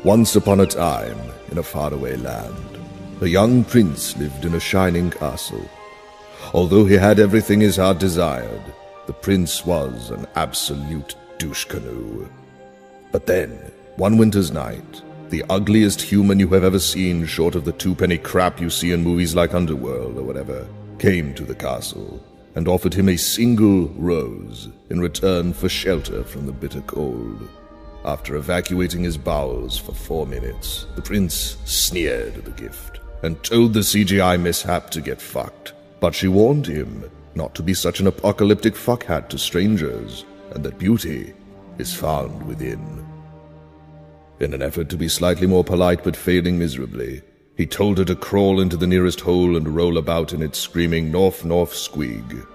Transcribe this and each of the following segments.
Once upon a time, in a faraway land, a young prince lived in a shining castle. Although he had everything his heart desired, the prince was an absolute douche-canoe. But then, one winter's night, the ugliest human you have ever seen short of the two-penny crap you see in movies like Underworld or whatever, came to the castle and offered him a single rose in return for shelter from the bitter cold. After evacuating his bowels for 4 minutes, the prince sneered at the gift and told the CGI mishap to get fucked. But she warned him not to be such an apocalyptic fuckhat to strangers, and that beauty is found within. In an effort to be slightly more polite but failing miserably, he told her to crawl into the nearest hole and roll about in it screaming "North, North, squeeg."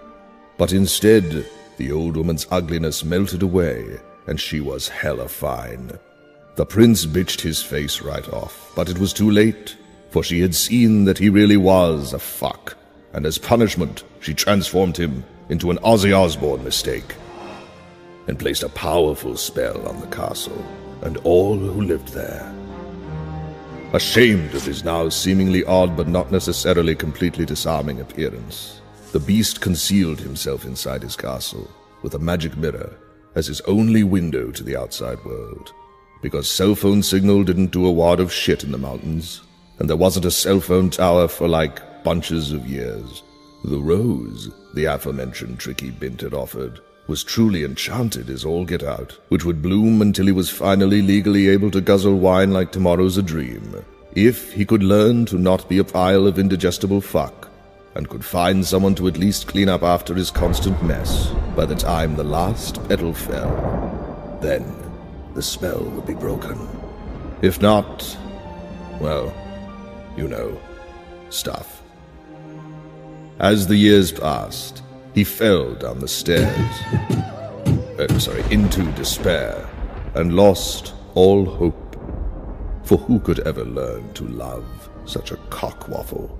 But instead, the old woman's ugliness melted away, and she was hella fine. The prince bitched his face right off, but it was too late, for she had seen that he really was a fuck, and as punishment, she transformed him into an Ozzy Osbourne mistake, and placed a powerful spell on the castle and all who lived there. Ashamed of his now seemingly odd but not necessarily completely disarming appearance, the beast concealed himself inside his castle with a magic mirror as his only window to the outside world, because cell phone signal didn't do a wad of shit in the mountains, and there wasn't a cell phone tower for like bunches of years. The rose the aforementioned tricky bint had offered was truly enchanted as all get out, which would bloom until he was finally legally able to guzzle wine like tomorrow's a dream, if he could learn to not be a pile of indigestible fuck, and could find someone to at least clean up after his constant mess by the time the last petal fell. Then the spell would be broken. If not, well, you know, stuff. As the years passed, he fell down the stairs, into despair, and lost all hope. For who could ever learn to love such a cockwaffle?